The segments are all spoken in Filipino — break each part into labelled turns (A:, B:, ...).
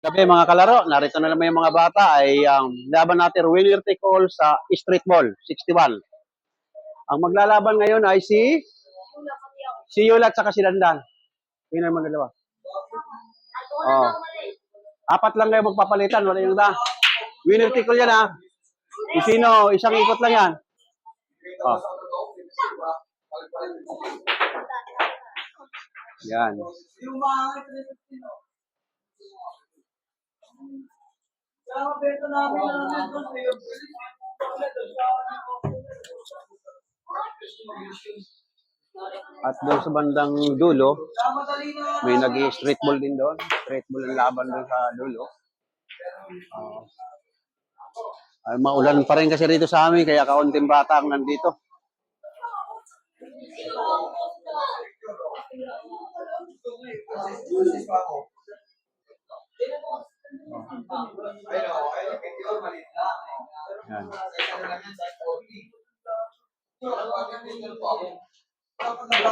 A: Gabi mga kalaro, narito na naman yung mga bata ay laban natin winner take all sa street ball 61. Ang maglalaban ngayon ay si Yulat sa si Dandan. Yun ang magdalawa. Oh. Apat lang kayo magpapalitan, wala yung da. Winner take all yan ha. Kung sino, isang ikot lang yan. Oh. Yan. At doon sa bandang dulo, may nag-street ball din doon. Street ball ang laban doon sa dulo. Maulan pa rin kasi rito sa amin, kaya kaunting bata ang nandito. Yan.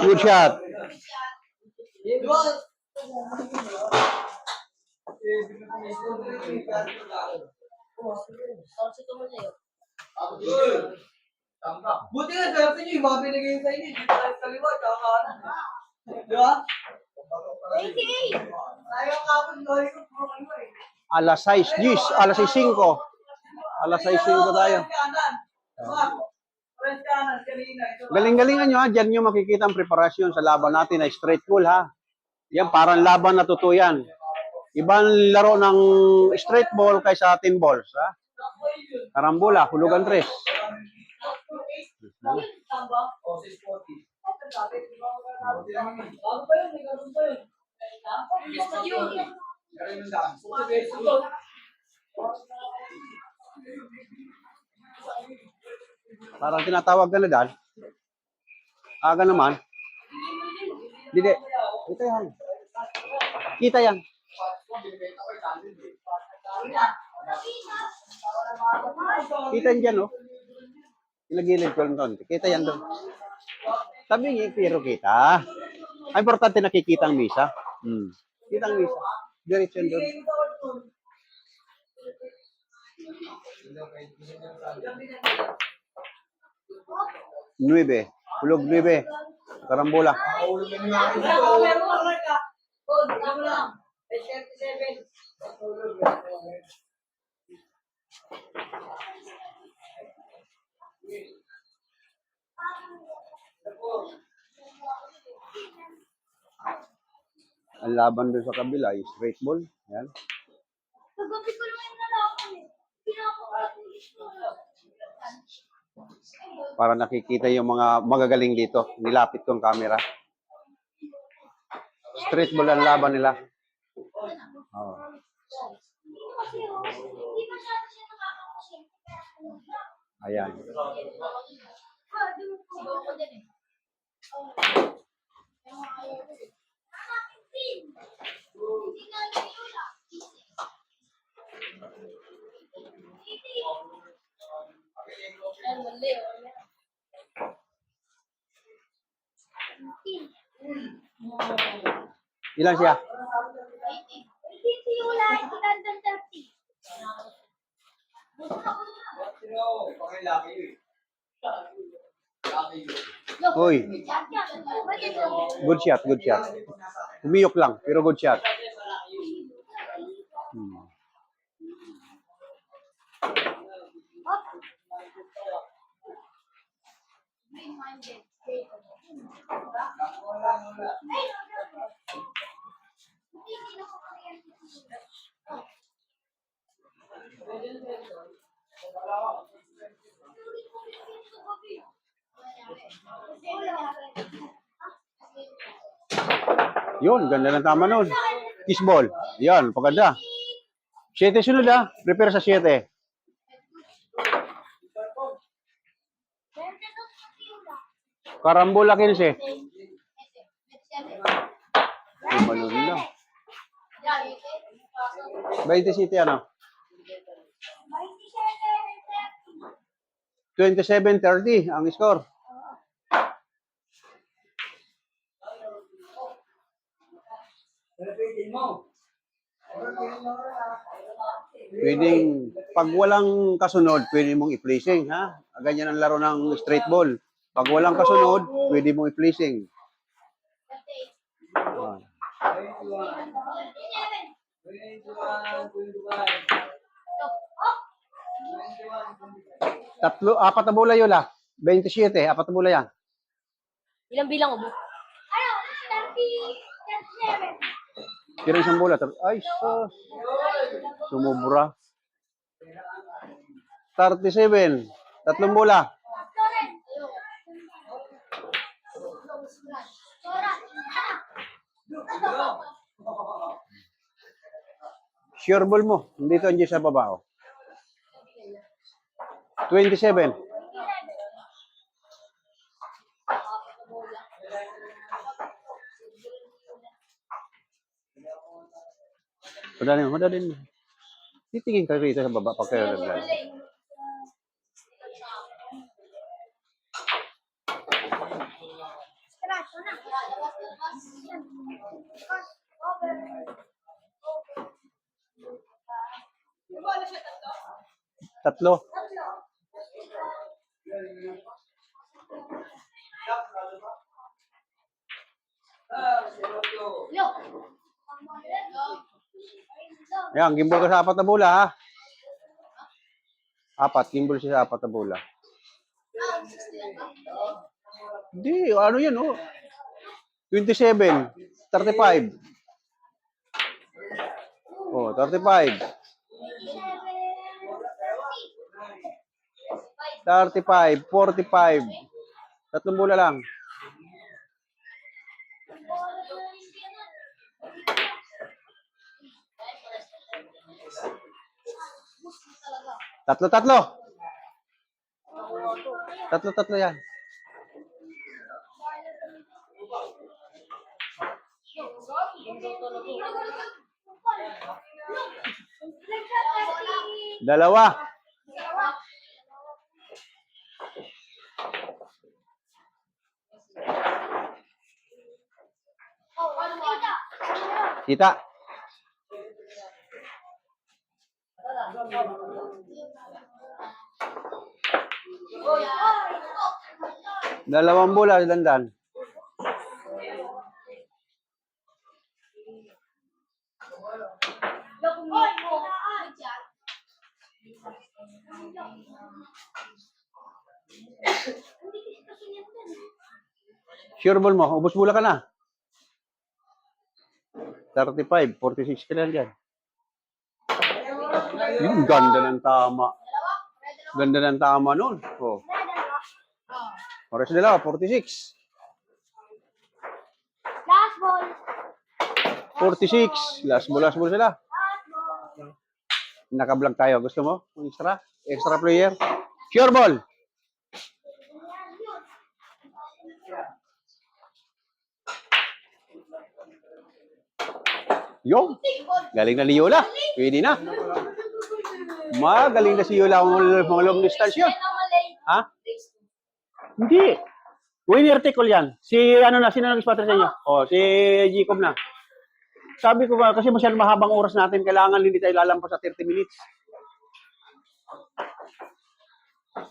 A: Good shot.
B: Buti nga, swerte nyo yung mga binigay sa inyo. Dito tayo sa liwa, tsaka kanan. Di ba? Ayaw kapon, gawin ko puro kayo eh.
A: Alas 6, Gis. Alas 6:05. Alas 6:05 tayo. Galing-galingan nyo ha. Diyan nyo makikita ang preparasyon sa laban natin na straight ball ha. Yan, parang laban na tutuyan. Ibang laro ng straight ball kaysa 10 balls ha. Karambola, hulugan 3. Parang tinatawag ka na dyan. Aga naman. Hindi. Ito yan. Kita yan. Kita yan dyan, oh. Ilagilid ko lang doon. Kita yan doon. Sabi niya, pero kita. Ay, importante nakikita ang misa. Kita ang misa. Diretso doon. 9. Hulog 9. Karambola. Ang laban doon sa kabila ay straight ball. Yan. Para nakikita yung mga magagaling dito. Nilapit kong camera. Straight ball ang laban nila. Oh. Ayan. Ilan siya? Uy. Good shot, good shot. Umiyok lang, pero good shot. Yun, ganda ng tama nun. Kiss ball. Yan, paganda. 7 sunod ha. Prepare sa 7. Karambola 15. Ay, balon lang. 27 ano? 27-30 ang score. Pwedeng, pag walang kasunod, pwede mong i-placing, ha? Ganyan ang laro ng straight ball. Pag walang kasunod, pwede mong i-placing. Ah. 4 na bola yun, 27, 4 na bola yan.
C: Ilang bilang ubo? 37.
A: Kira isang bola. Ay, sus. Sumubra. 37. 3 bola. Sure ball mo. Dito andyan sa baba. 27. Madalin mo. Titingin ka rito sa baba pag kayo naglalaro. Tatlo. Ayan, gimbal ka sa 4 na bola, ha? 4, gimbal siya sa 4 na bola. Hindi, ano yan, 27, 35. 35. 35, 45. 3 bola lang. Tatlo. Tatlo yan. Dalawa. Kita. Dalawang bola, dandan. Sure ball mo, ubos bola ka na. 35, 46 ka lang dyan. Yung ganda ng tama. Ganda ng tama nun. Oras dalawa, 46.
C: Last ball.
A: 46. Last ball sila. Naka-vlog tayo. Gusto mo? Extra? Extra player? Sure ball. Yung. Galing na ni Yola. Pwede na. Magaling na si Yola ang mga long distance yun. Ha? Hindi. Winner take all yan. Sino nag-sponsor sa inyo? Si Jacob na. Sabi ko ba, kasi masyadong mahabang oras natin, kailangan hindi tayo lalampas sa 30 minutes.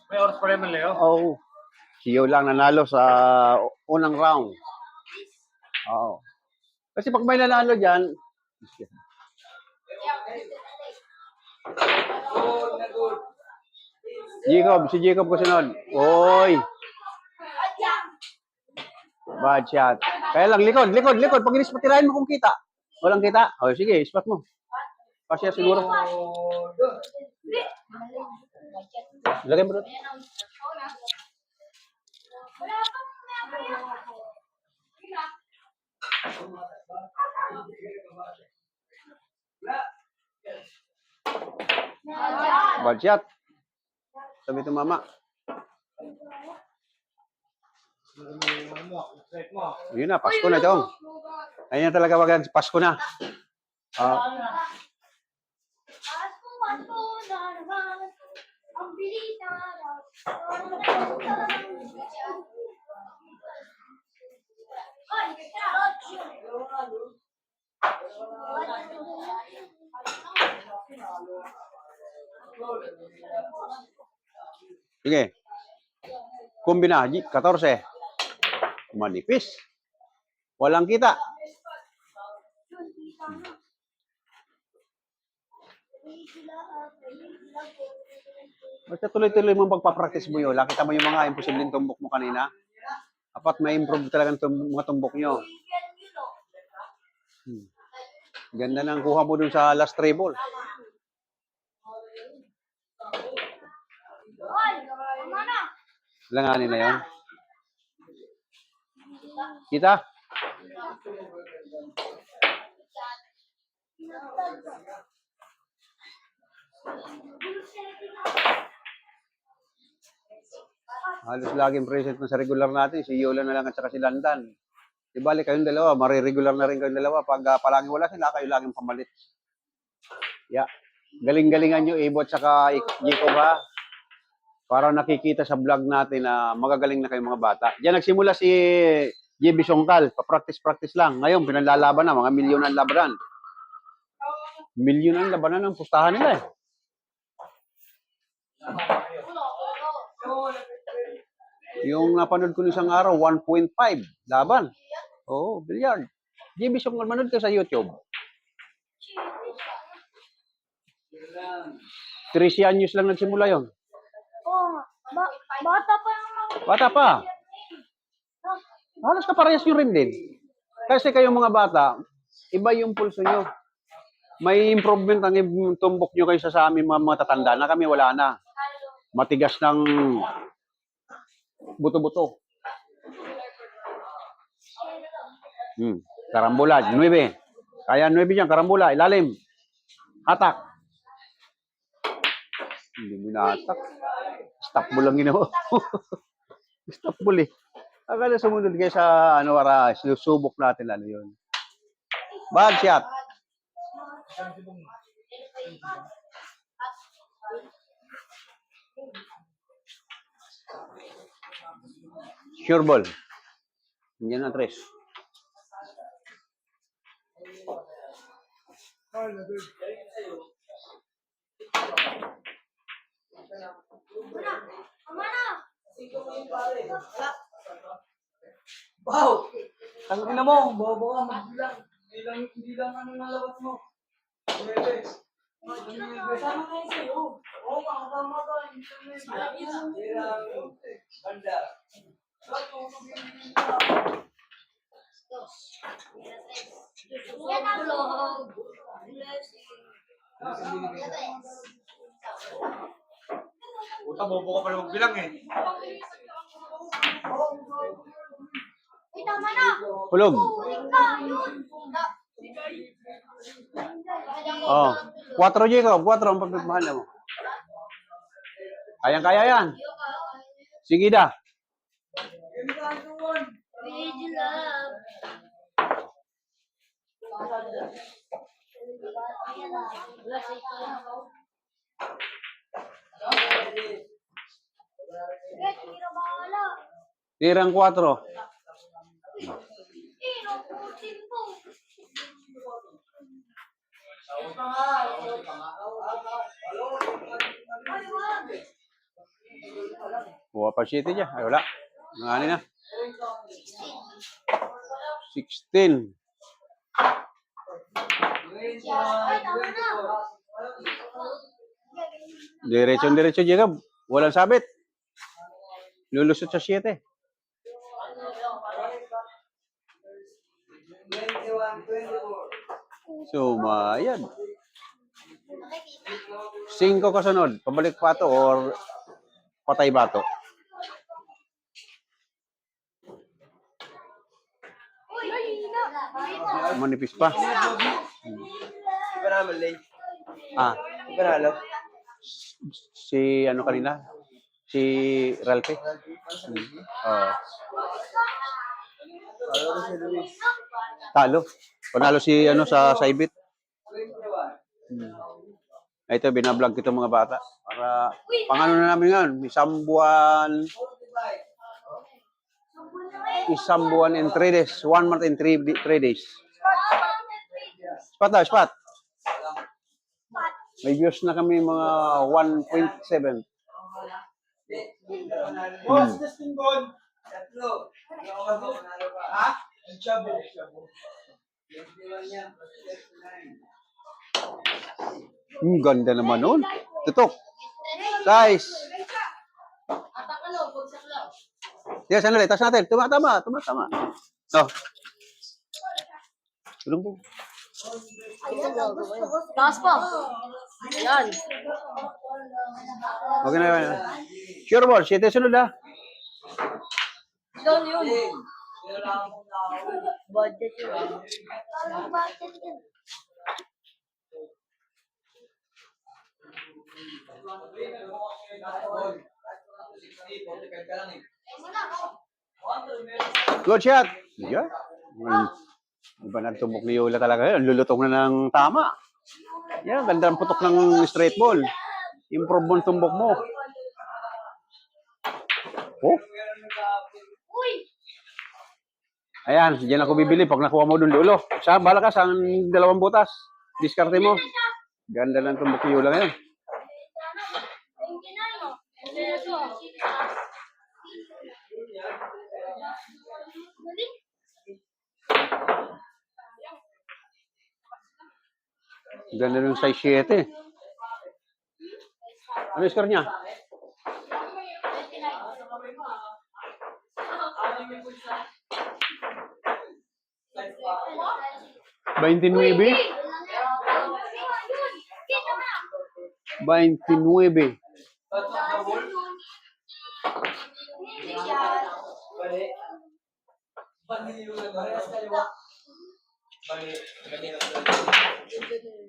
D: May oras pa rin, Leo?
A: Oo. Si Yola lang nanalo sa unang round. Oo. Kasi pag may nanalo dyan, si Jacob kasunod. Oy! Bad shot. Kaya lang, likod. Pag inispatirahin mo kung kita. Walang kita. Sige, spot mo. Pasya siguro. Lagay mo doon. Bad shot. Sabi ito mama. Yun na, Pasko na ito. Ayun na talaga wag Pasko na.
C: Pasko na naman. Ang bilita raw. Ay,
A: Sige. Kumbina, 14. Manipis. Walang kita. Basta tuloy-tuloy mong pagpapractice mo yun. Nakita mo yung mga imposibleng tumbok mo kanina. Dapat ma-improve talaga mga tumbok nyo. Ganda ng kuha mo dun sa last treble.
C: Hoy, tama na.
A: Langanin na yun. Kita? Halos laging present na sa regular natin. Si Yola na lang at saka si Landan. Di bali kayong dalawa, mariregular na rin kayong dalawa. Pag palagi wala sila, kayo laging pamalit. Yeah. Galing-galingan nyo, Ibo at saka Jacob ha. Para nakikita sa vlog natin na magagaling na kayong mga bata. Diyan nagsimula si JB Songkal. Pa-practice lang. Ngayon, pinalalaban na. Mga milyonan labanan. Milyonan labanan ang pustahan nila eh. Yung napanood ko isang araw, 1.5 laban. Oo, billiard. JB Songkal, manood ka sa YouTube. 13 anyos lang nagsimula yon.
C: Oo nga. Bata pa yung mga...
A: Bata pa. Halos kaparehas nyo rin din. Kasi kayong mga bata, iba yung pulso nyo. May improvement ang tumbok nyo kaysa sa amin mga tatanda na kami wala na. Matigas ng buto-buto. Karambola, 9. Kaya 9 dyan, karambola, ilalim. Hatak. Hindi mo nahatak. Stop mo lang ginawa. Stop mo eh. Akala sumunod kayo sa ano para sinusubok natin ano yun. Bad shot. Sure ball. Yan ang 3.
C: Tama na.
B: Wow! Ang ina mo, bobo ka, magbilang. Hindi lang ano nalabas mo. Bebe. Kasama na yun sa'yo. Oo, makasama ka. Banda.
C: Yan ang vlog.
D: Puta, bobo ka pala magbilang eh.
C: Uy, tama na.
A: Hulog.
C: Ika, yun.
A: Oh, 4 Jacob, 4 ang pagmamahal mo. Kayang-kaya yan. Sige da.
C: With love. Get, hindi na bahala.
A: Tirang 4.
C: Putin po.
A: Buha pa 7 dyan. Ay, wala. Nangani na. 16.
C: Ay, tama na.
A: Diretso, Jacob. Walang sabit. Lulusot sa 7.
B: 21, 24.
A: Sumayan. 5 kasunod. Pabalik pa to or patay ba to?
C: Uy, hina.
A: Manipis pa.
B: Di ba naman late?
A: Ah,
B: Di ba nalo?
A: si ano kanina? Si Ralph. Oh.
B: Talo ko si Luis.
A: Talo. Panalo si ano sa Saibit.
B: 21.
A: Ito binablog ko itong mga bata para pangano na namin ngayon, isang buwan and 3 days, 1 month and 3 days. Spot daw, spot. May views na kami mga 1.7.
B: Boss, Justin Bond. Tatlo. Ha? Shabu.
A: Ganda naman nun. Tutok. Guys. Yes, sandali. Tas natin. Tama. Oh. Tulong po.
C: Taas pa. Ayan.
A: Okay na yun. Sure ball. Siete sunod ah.
C: Yun. Budget yun. Anong budget yun?
A: Good shot. Yeah. Iba na tumbok ni Yola talaga yun. Lulutong na ng tama. Yeah, ganda ng putok ng straight ball. Improve mo ang tumbok mo. Oh.
C: Uy!
A: Ayan, diyan ako bibili pag nakuha mo dun dulo. Sa bala ka sa dalawang butas. Diskarte mo. Ganda ng tumbok ni Yola ngayon.
C: 29, no? Galing.
A: Ganda ng size 7. Ano yung score niya? 29. 29.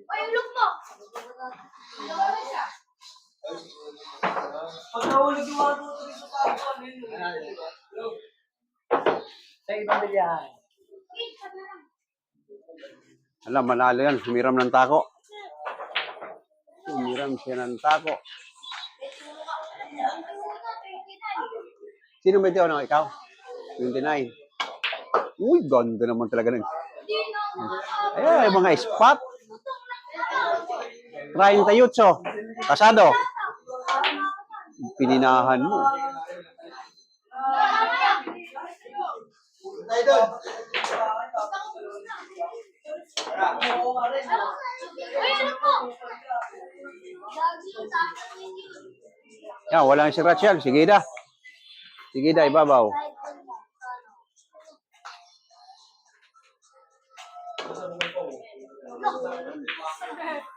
C: Ay, ulog mo!
B: Pag nahulog yung mga tutuloy sa tapo, ano yun? Sa ibang bilyahan.
A: Alam, manalo yan. Sumiram ng tako. Sumiram siya ng tako. Sino may ano? Ikaw? 29. Uy, ganda naman talaga nun. Ayan, yung mga spot. 38. Pasado. Pininahan mo.
B: Tayo doon.
C: Ay, ulog mo! Lagi yung tapos yun.
A: Yan, walang si Rachel. Sige da. Sige da, ibabaw.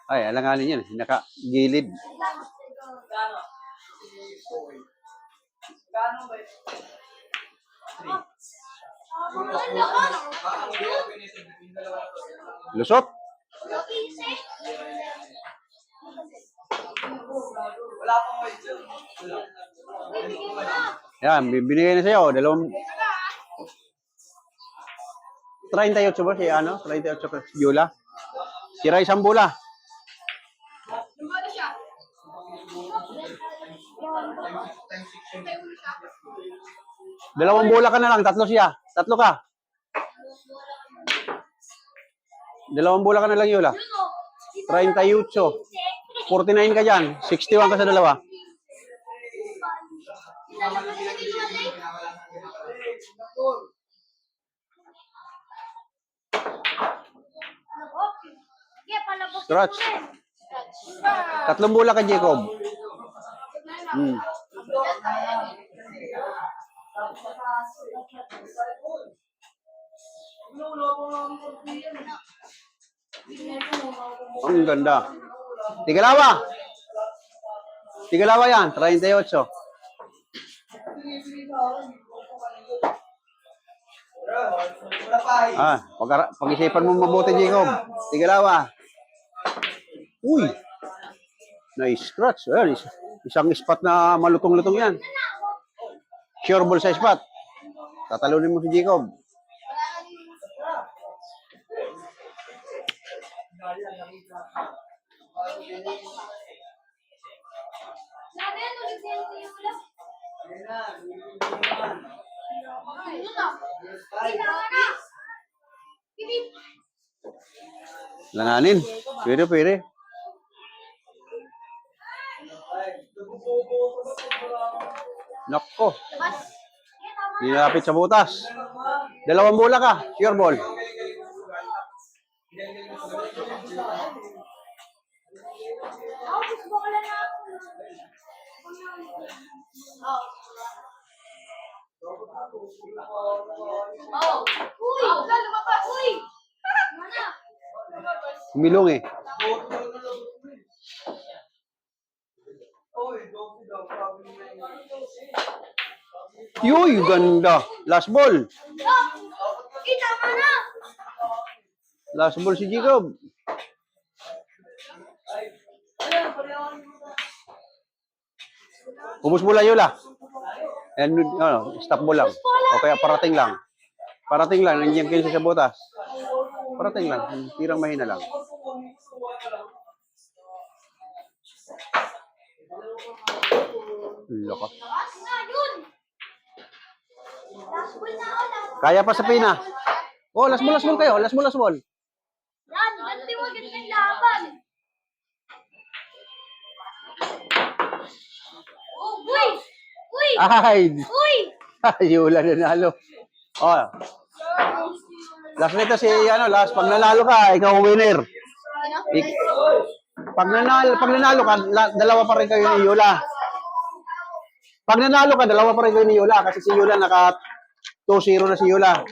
A: Ay, alanganin yan. Naka-gilid. Lusot.
B: Wala pang white dyan.
A: Yan, binigay na sa'yo. 38 ba si ano? 38 ka si Yola. Sira isang bola. Dalawang bola ka na lang. Tatlo siya. Tatlo ka. Dalawang bola ka na lang, Yola. 38. 49 ka dyan. 61 ka sa dalawa. Scratch. Tatlong bola ka, Jacob. Ang ganda. Tigalawa. Tigalawa yan. 38. Pag-isipan mo mabuti, Jacob. Tigalawa. Uy. Nice scratch. Ayan, isang spot na malutong-lutong yan. Sure ball sa spot. Tatalunin mo si Jacob. Langanin. Pwede. Nako.
C: Mas.
A: Nilapit sa butas. Dalawang bola ka. Sure ball.
C: Ako, gusto ko lang na ako. Oh. Oh. Uy! Wala lumabas! Uy! Mana?
A: Milong eh. Yuy, ganda. Last ball.
C: Oh! Tama na!
A: Last ball si Jacob. Ubus mo lang yun lah. And, stop mo lang. O kaya parating lang. Parating lang. Nandiyan kayo sa butas. Parating lang. Tirang mahina lang. Loko.
C: Lakas na yun! Last ball na ako lang.
A: Kaya pa sa pina. Oh, last ball kayo. Last ball.
C: Yan, ganti mo ganyan laban. Oh, uy! Uy!
A: Ay!
C: Uy!
A: Yula na nalo. Oh. Last nito si, last. Pag nanalo ka, ikaw ang winner. Ik- pag nanalo ka, dalawa pa rin kayo ni Yula. Pag nanalo ka, dalawa pa rin kayo ni Yula. Kasi si Yula, naka 2-0 na si Yula.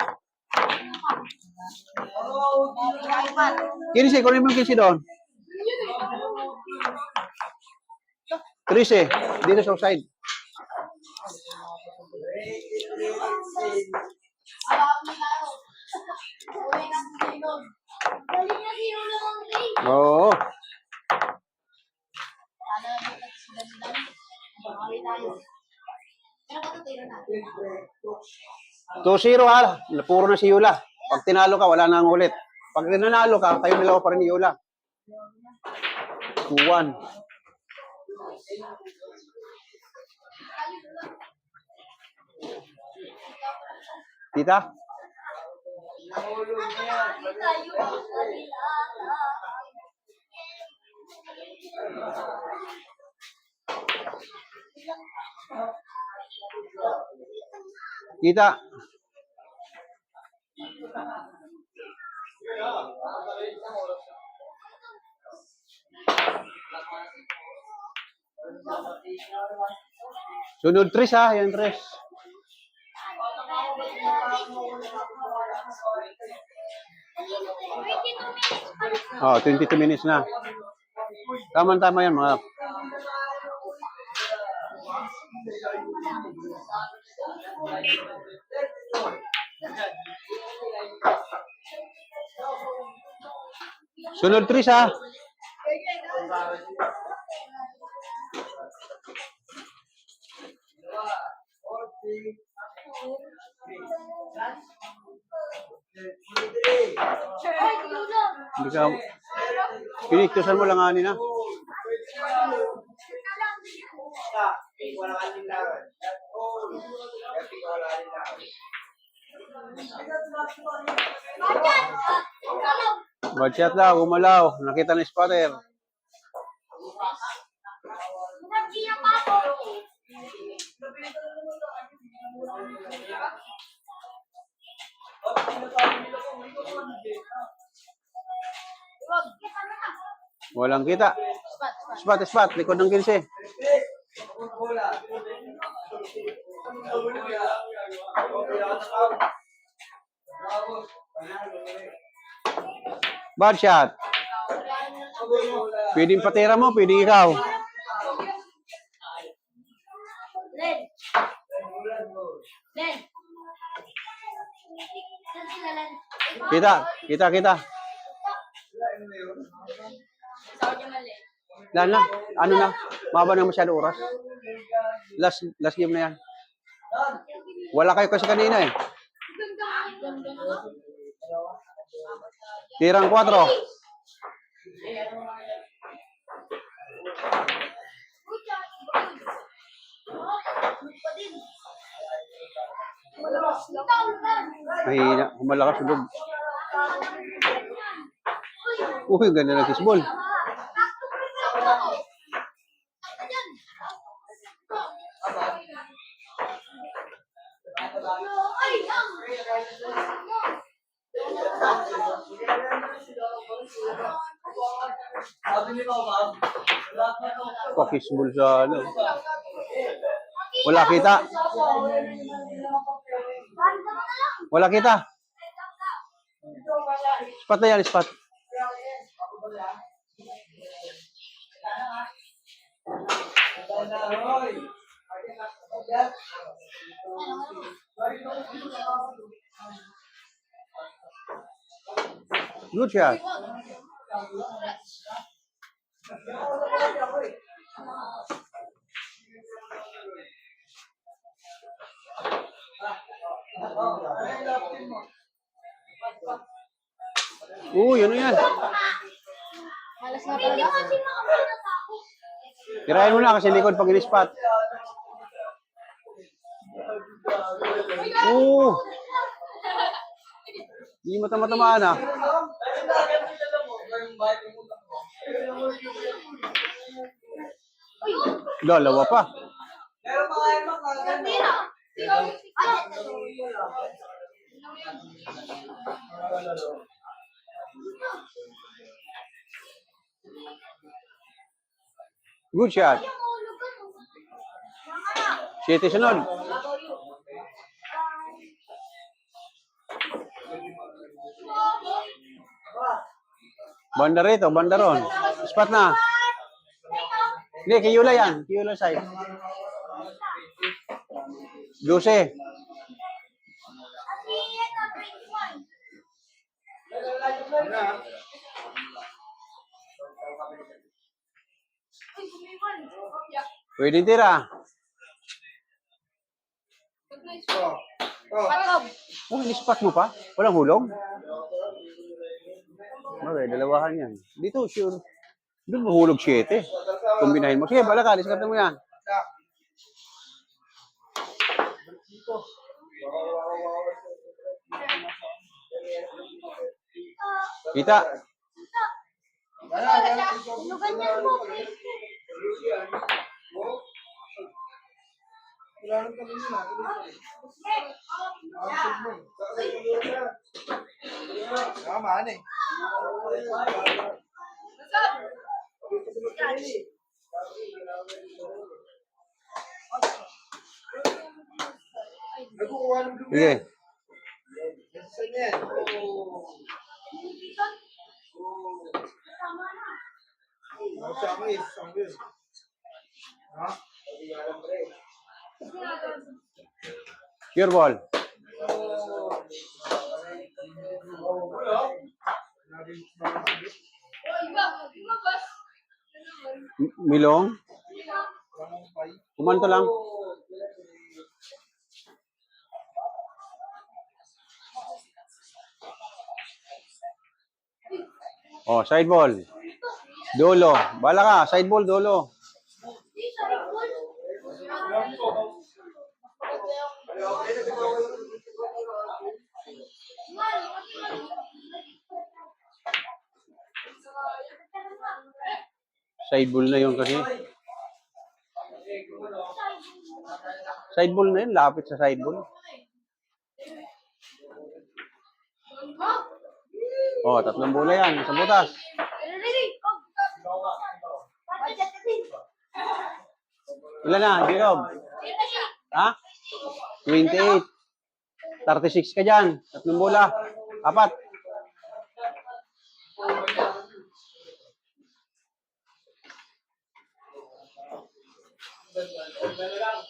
A: Kinsi, kunin mo yung kinsi doon. Trise, dito sa side.
C: Galing na sino lang rin.
A: Oo.
C: Pero patutiro natin.
A: 2-0 ha. Puro na si Yula. Pag tinalo ka, wala na ang ulit. Pag nanalo ka, kayo dalawa pa rin ni Yula. 2-1. Tita? Tita? Sunod 3 ha, yan 3. Oh, 22 minutes na. Tama yan mga. Sunod 3 ha. Hindi ka, piniktusan mo lang ani na. Bad shot daw, gumalaw. Nakita ni spotter. Walang kita. Spot. Likod ng 15. Bad shot. Pwedeng patira mo, pwedeng ikaw.
C: Len. Len. Saan sila, Len?
A: Kita. Lala, ano na? Maba na masyado oras. Last game na yan. Wala kayo kasi kanina eh. Tirang 4. Mahina. Malakas ulog. Uy, ganda na kisbol.
B: Nakabili ka ba? Lahat na ito.
A: Pakisbol sa ano. Wala kita. Wala kita. Spot na yan, spot. Good shot. Yun yan.
C: Malas na talaga.
A: Tirahin mo na kasi likod pag in-spot. Hindi mo tama-tamaan ah. Dalawa pa.
B: Meron mga emak na ganda.
A: Good shot. City sunod. Banda rito, banda ron. Spot na. Hindi, kiyula yan. Kiyula side. 12. Pwede tira. In-spot mo pa? Walang hulog? Okay, dalawahan yan. Dito, sure. Doon mahulog 7. Kombinahin mo. Sige, bala ka. Diskarte mo yan. Kita.
D: Tama na eh. Nagkukuha ng dumi.
A: Sige.
D: Saan yan? Sangis. Ha?
A: Pure ball. Milong. Kumanto lang. Oh, side ball. Dolo. Bala ka, side ball, dolo. Side ball na yun kasi. Side ball na yun, lapit sa side ball. Oh, 3 bola yan, sa butas. Ilan na, Jacob? Ha? 28. 36 ka dyan. 3 bola. 4.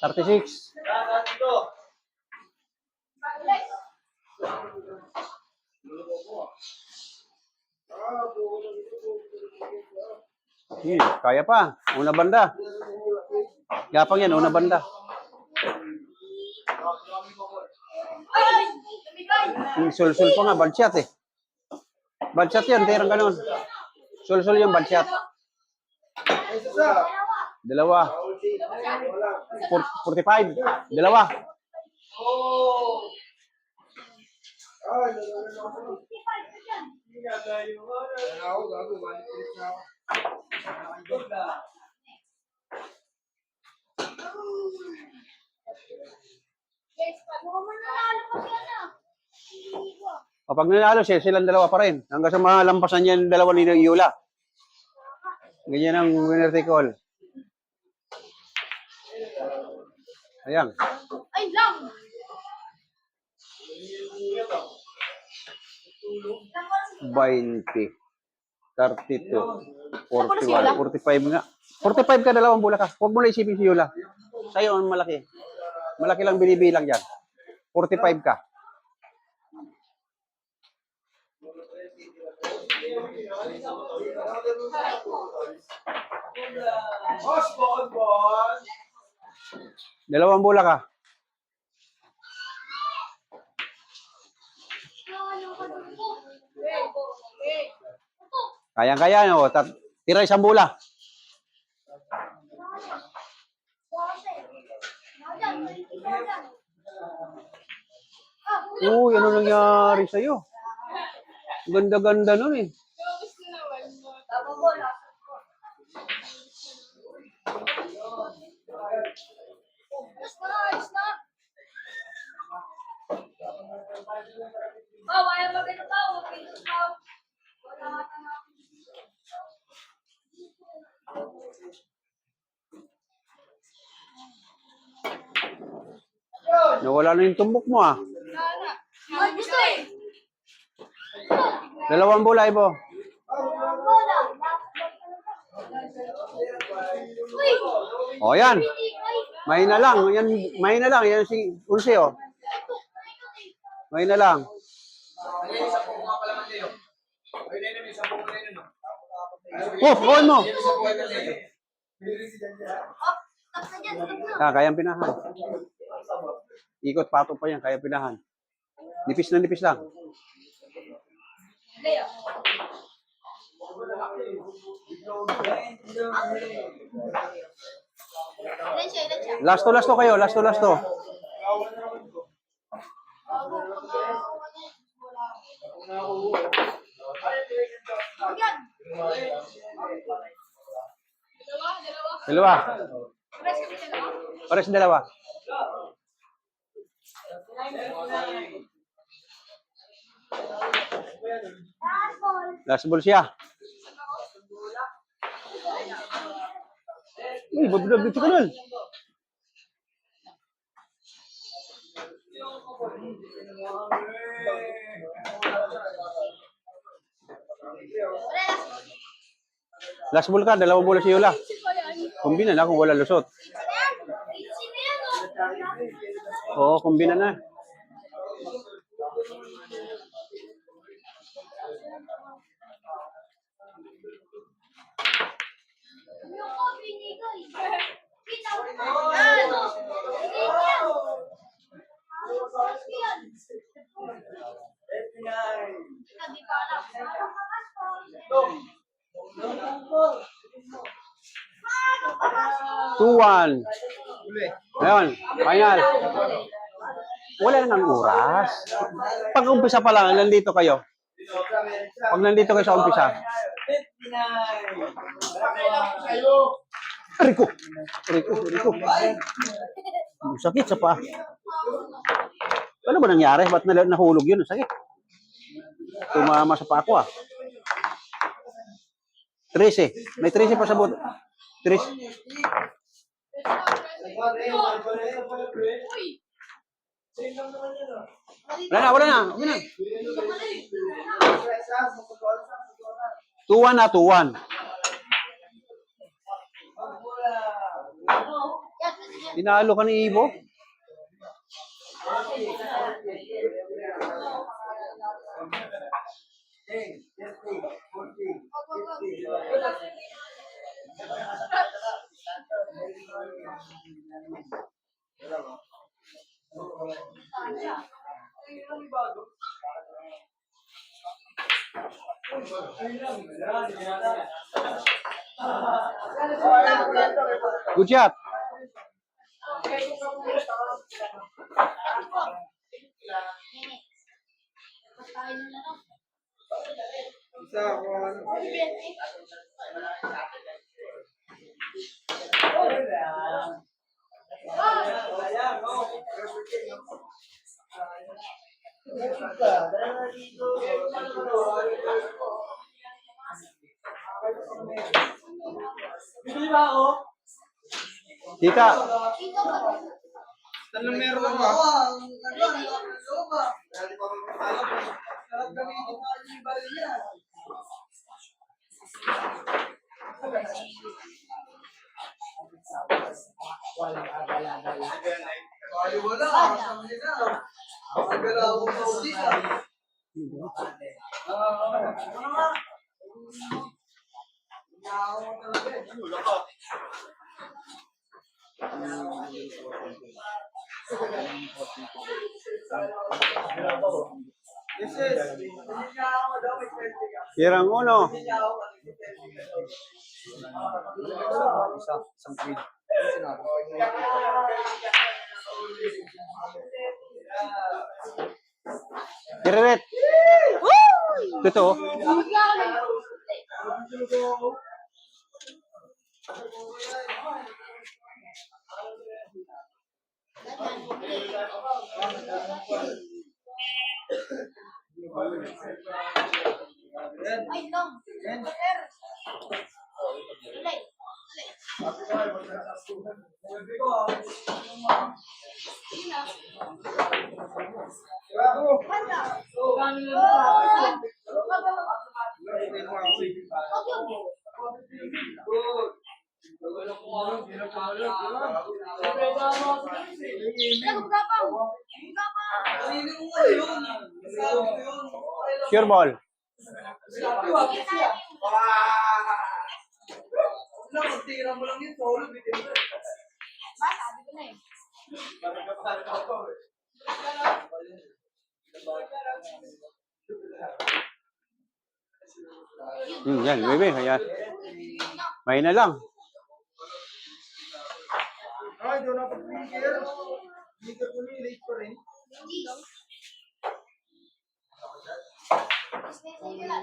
A: $36. Kaya pa. Una banda. Gapang yan, una banda. Sul-sul pa nga, bad shot eh. Bad shot yan, tirang ganun. Sul-sul yung bad shot. 2. 45. 2. O pag nanalo siya, silang dalawa pa rin. Hanggang sa malampasan niya yung dalawa ni Yula. Ganyan ang winner take all. Ayan.
C: Ay, lang!
A: 20, 32, 41, 45 nga. 45 ka, dalawang bola ka. Huwag mo na isipin si Yola. Sa'yo ang malaki. Malaki lang binibilang yan. 45 ka.
D: Boss, boss.
A: Dalawang bola ka. Kayang-kaya, no? Tira isang bola. Uy, ano nangyari sa'yo? Ganda-ganda nun eh. Nawala na yung tumbok mo ah. Dalawang bola, Ibo. O yan. Mahina lang. Yan, mahina lang. Yan si Unse oh. Mahina lang. Oh, buhay mo. Kayang pinahan. Ikot pato pa yan, kaya pinahan. Nipis na nipis lang. Last to kayo, last to. Dalawa. Pares dalawa. Last ball siya. Uy, ba't dito ka nun? Last ball ka, dalawang bola si Yola. Kumbina na kung wala lusot. Oo, kumbina na. Tuwan. Ngayon, final. Wala nang oras. Pag umpisa pa lang, nandito kayo. Pag nandito kayo sa umpisa. Rico. Sakit sa pa. Ano ba nangyari? Ba't nahulog yun? Sakit. Tumama sa pa ako ah. 13. May 13 pa sa buto. 13. Wala na. Okay na. 2-1 na, 2-1. Tinalo ka ni Ibo? Good shot.
B: Bibili ba ako?
A: Tita,
C: Dito ba?
D: Tanong meron
B: Ano
D: ka ba?
B: Sarap gamitin na yung bali niya.
D: Ay, wala. Kasama nila. Ang galaw ko sa ulit ah.
B: Ano nga? Yaw mo talaga eh.
D: Wala ka.
B: Yes, yes. Hindi niya ako daw, may swerte ka.
A: Sirang uno.
B: Hindi niya ako, may swerte ka.
A: Kireret. Totoo.
C: Bakit nga ako Ay, lang. Ulay.
B: Sabi ko,
C: Yun na.
B: Handa.
A: Sure ball.
B: Tira mo lang yun, solo, bitin mo.
C: Sabi ko na eh.
A: Yan, baby. Ayan. May na lang.
D: Ay, doon ako trigger. Trigger ko ni late pa rin.
B: Hindi na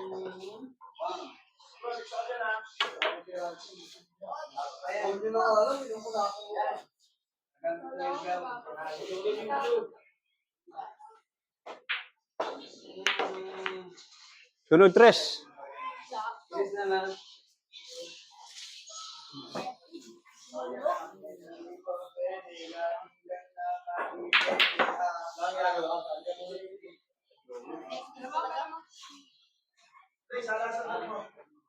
B: alam, hindi mo na ako.
A: Sunod tres.
B: Yes na lang.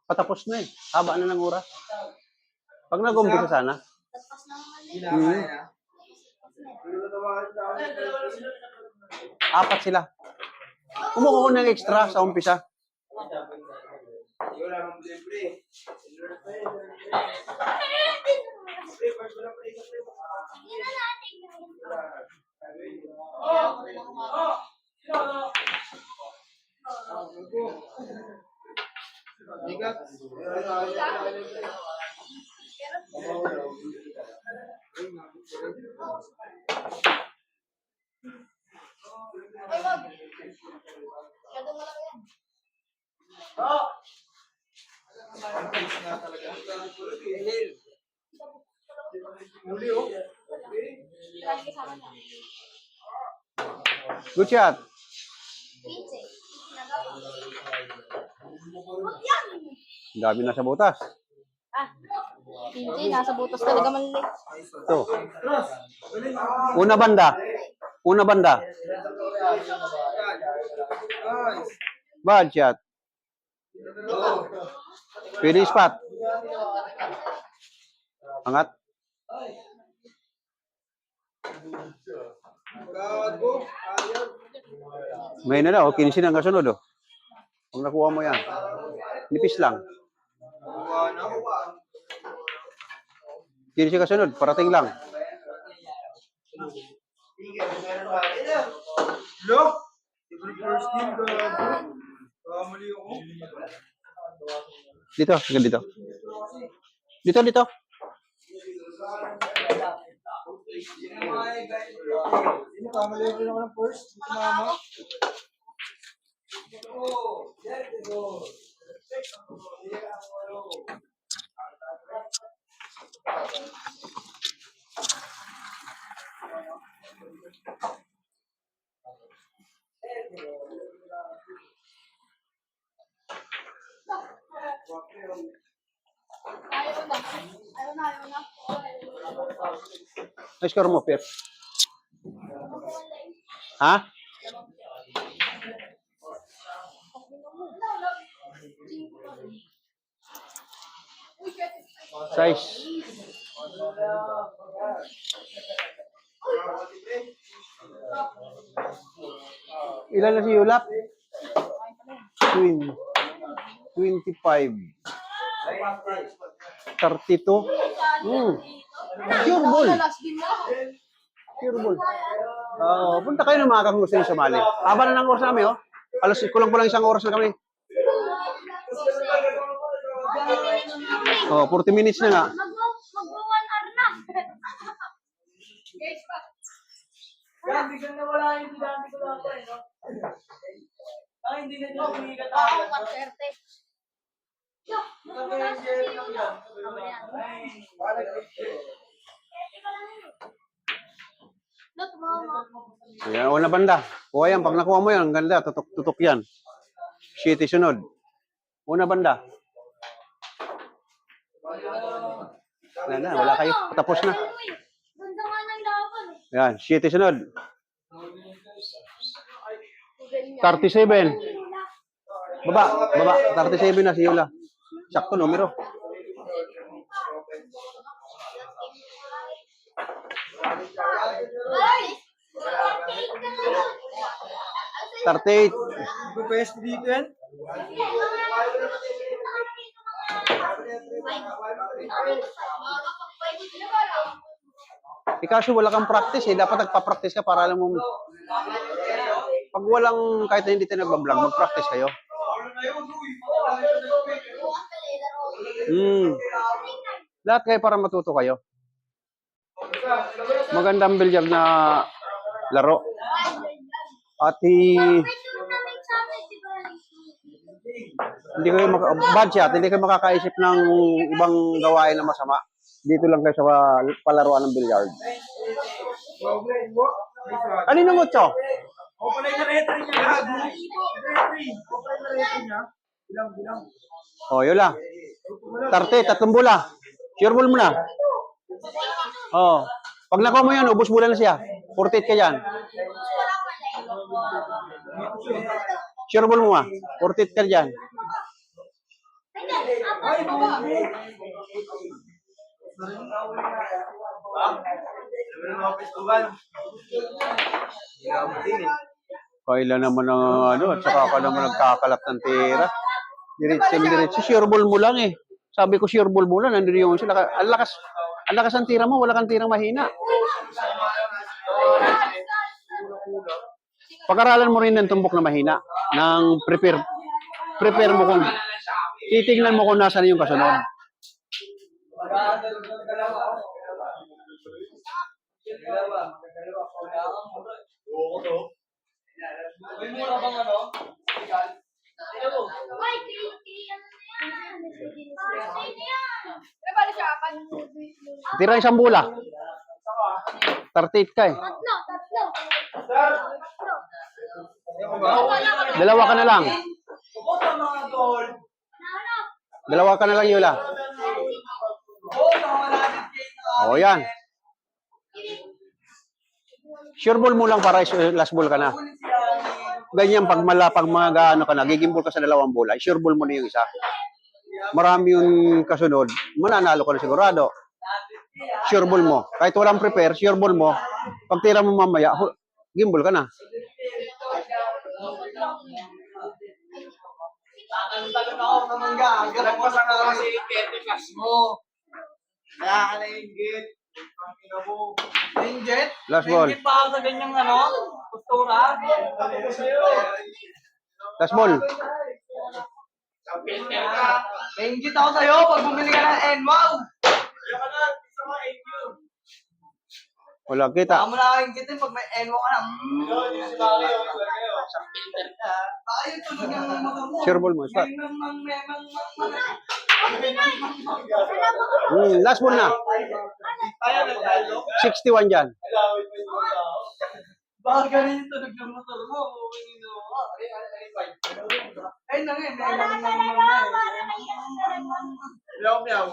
A: Patapos na eh. Haba na ng oras. Pag nag-umpisa sana.
C: Tapos naman eh.
D: Ginamay na.
A: Apat sila. Kumukuha ko ng extra sa umpisa.
D: Wala nang libre.
C: Hindi na natin.
D: Ikat.
C: Ay, wag. Masyado mo lang yan.
D: Muli oh.
C: Lagi ka sa akin na.
A: Good shot.
C: Pinche. Nagapa. Wag yan.
A: Ang dami na sa butas.
C: Ah. Pinche, nasa butas talaga mali.
A: Ito. Una banda. Una banda.
D: Guys.
A: Bad shot. Pwede spot. Angat.
D: Gago. Ayaw.
A: May na daw. 15 ang kasunod. Oh. Kung nakuha mo yan. Nipis lang.
D: Kuha na ko ba?
A: 15 kasunod. Parating lang.
D: Look! First team, gago. Mali ako.
A: Dito. Sige dito. Dito, dito.
D: Sino kamali ako ng first? Ito mama.
C: Ayaw na.
A: Ay, score mo, Pep. Ha? Size. Ilan na si Yulap? 25. 32. Pure ball. Pure ball. Punta kayo ng mga kahusay sa Mali. Haba na ng oras namin, oh. Alas kulang-kulang isang oras na kami. 40 minutes na nga.
C: Mag-1 hour na. Guys, pa.
B: Kaya biglang nawala yung dati ko lang pa, no? Hindi na dyan kumikat
C: Oo,
B: ako.
C: maswerte. Yo, wala sa iyo lang. Lot mama.
A: Yan, una banda. Kuha yan. Pag nakuha mo yan, ang ganda. Tutok yan. Shitty sunod. Una banda. Wala kayo. Tapos na.
C: Ganda nga ng laban eh.
A: Yan, shitty sunod. 37. Baba. 37 na si Yula. Sakto numero.
C: Ay!
A: 38.
B: Best dito yan?
A: Kaso wala kang practice eh. Dapat nagpa-practice ka para alam mo. Pag walang, kahit na hindi tayo nagbablog, mag-practice kayo. Lahat kayo para matuto kayo. Magandang bilyag na laro. At hindi kayo budget, hindi kayo makakaisip ng ibang gawain na masama. Dito lang kayo sa palaruan ng billiard. Kanino mo ito?
B: Open na reto niya. Open na reto niya. Bilang.
A: Oh, Yola. 30, 3 bola. Sure ball mo na. Oh. Pag nakuha mo yan, ubos bola na siya. 48 ka dyan. Sure ball mo 48 ka dyan. Kailan naman ang at saka ka naman nagkakalat ng tira. Diretso. Sure ball mo lang eh. Sabi ko sure ball mo lang, nandun yung sila. Ang lakas ang tira mo, wala kang tirang mahina. Pag-aralan mo rin ng tumbok na mahina, ng prepare mo kung, titignan mo kung nasaan yung kasunod.
B: May mura bang ano?
C: Ay,
A: Tira isang bola. 38 ka eh.
C: Tatlo.
A: Dalawa ka na lang.
B: Opo sa mga gold.
A: Dalawa ka na lang, Yola.
B: Oo, sa mga natin.
A: O yan. Sure ball mo lang para last ball ka na. Ganyan, pag mga gaano ka na, gigimbol ka sa 2 bola, sure ball mo na yung isa. Marami yung kasunod, mananalo ka na sigurado. Sure ball mo. Kahit walang prepare, sure ball mo. Pag tira mo mamaya, gimbol ka na.
D: Talon ako sa mangga. Hanggang mo sa kasi 30 plus mo. Kaya ka nainggit. Pangina mo. Nainggit?
A: Last ball.
B: Hindi pa ako sa ganyang ano? Postura?
A: Last ball.
D: Nainggit ako sa'yo pag bumili ka ng NMAW.
A: Wala kita.
D: Baka mo na kainggitin pag may NMAW ka na. Ayun tulog yung mga mo.
A: Sure ball mo. Start.
C: Ano
A: Last ball na. 61 dyan.
D: Baka ganun yung tulog ng motor mo. Ayun na nga.
C: Wala talaga. Wala kayo.
D: Meow meow.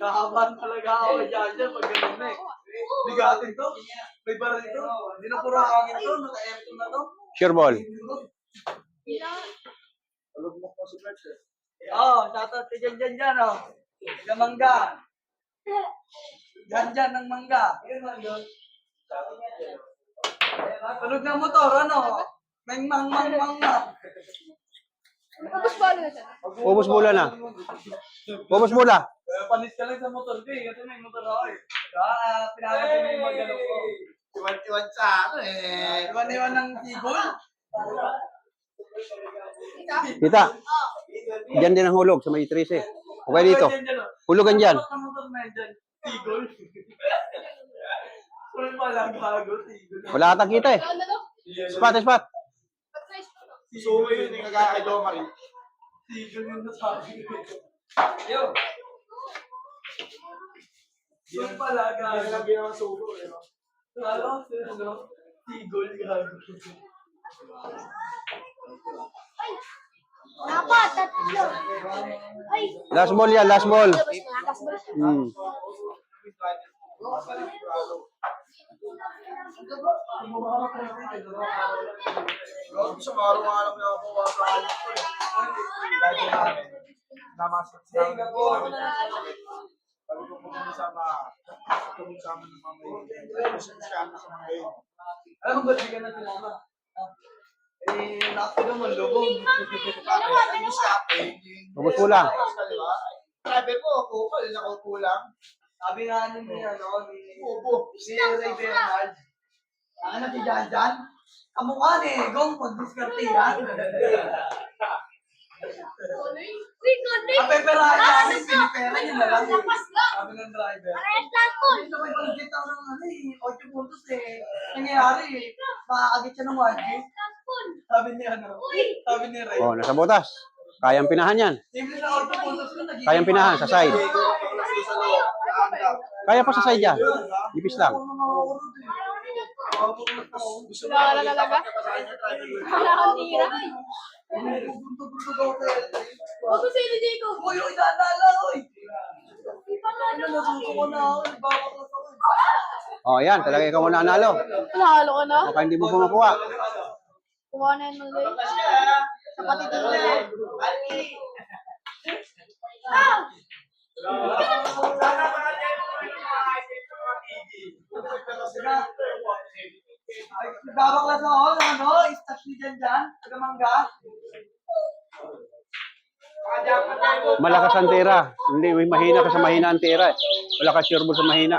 D: Kahabahan talaga ako kay Jaja pag ganun na eh. Bigatin to. May baril to. Hindi na puro hangin to. Naka-M2 na to.
A: Sure ball.
D: Alugmok mo si Berts eh. Oo, shoutout si Jan, oh. Sa mangga. Jan ng mangga. Tulog ng motor, ano? Meng mang na.
C: Tapos balo na siya.
A: Ubus bola na. Ubus bola.
D: Panis ka lang sa motor ko eh. Kasi may motor ako eh. Pinapatay mo yung magalaw ko. Iwan sa ano eh. Iwan ng tigol.
A: Kita. Diyan din ang hulog sa may 13. Okay dito. Hulugan dyan.
D: Ang motor na yan dyan. Tigol. Wala pala gago, tigol.
A: Wala ata kita eh.
C: Ano to?
A: Spot, spot.
C: Pag-size ko to.
D: So, yun yung kagaya Jo Marie. Tigol yung nasabi ko. Yo. Yung pala gago. Yung lang ginawa sugo eh. Lalo, ano? Tigol gago.
C: Dapat, tatlo. Ay.
A: Last ball yan, last ball.
C: Labas na, last ball.
A: Hmm.
D: Sa araw-araw na ako sa alit ko eh. Dahil namin. Namasok sa amin. Sabi ko kung sama ng mga yun. Siya sa mga yun. Alam mo ba, di ka na sinama? Eh, nakapag naman lubog.
A: Ubus bola.
D: Sabi ko, kupal, nakukulang. Sabi nga ni Ray Bernard, ano si Jan? Kamukha ni Gong, pag-diskartihan.
C: Uy, ganun.
D: Ang peperahin namin, pinipera niya na lang.
C: Lapas lang.
D: Sabi ng driver.
C: Parehas lang po.
D: Ito may budget ako ng 8 puntos eh. Nangyayari makakagit siya ng 1G.
C: Last ball.
D: Sabi niya sabi ni Ray.
A: Oh, nasa butas. Kayang pinahan yan.
D: Simple na 8 puntos ko, nagiging
A: Kayang pinahan sa side. Kaya pa sa side yan. Ipis lang.
D: Gusto mo
C: Wala na talaga. Wala kang tira.
D: Buntog-buntog ako sa
C: Huwag ko sa'yo, Jacob.
D: Uy, dadala, uy!
C: Di pa nga
D: Ano, natuto ko na ako, nagbawak na ako.
A: Oh, yan. Talaga ikaw muna nanalo.
C: Nahalo ka na?
A: Baka hindi mo pa makuha.
C: Kuha na yun ulit. Kapatid mo na. Ah!
D: Nagbawak na ako, ano, stash ni Jan, tagamangga.
A: Malakas ang tira. Hindi, may mahina ka sa mahina ang tira eh. Wala ka sure ball sa mahina.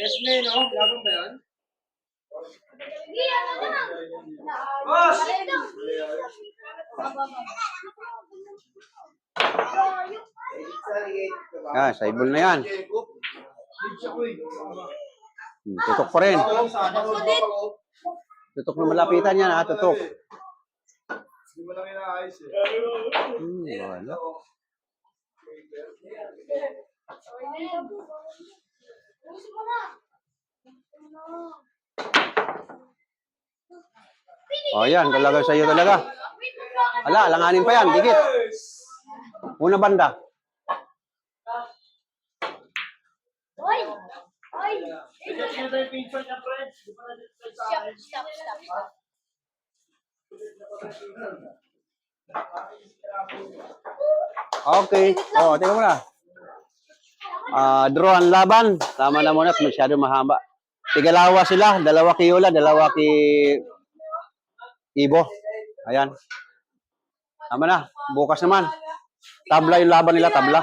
D: Esme, no? Labang ba yan?
C: Hindi, ano na.
D: Boss!
A: Yan, side ball na yan. Tutok pa rin. Tutok na malapitan yan ha, tutok.
D: Hindi mo lang inaayos eh.
A: Wala.
C: Ubusin mo na.
A: Oh, yan. Talaga sa'yo talaga. Ala, alanganin pa yan. Dikit. Una banda.
C: Oy! Oy!
D: Ito yung picture niya, friends. Di ba na-display sa akin?
C: Stop.
A: Okay. Oh, tingnan mo na. Draw ang laban. Tama na muna at masyado mahaba. Tigalawa sila. 2 kay Yola, 2 kay Ibo. Ayan. Tama na. Bukas naman. Tabla yung laban nila, tabla.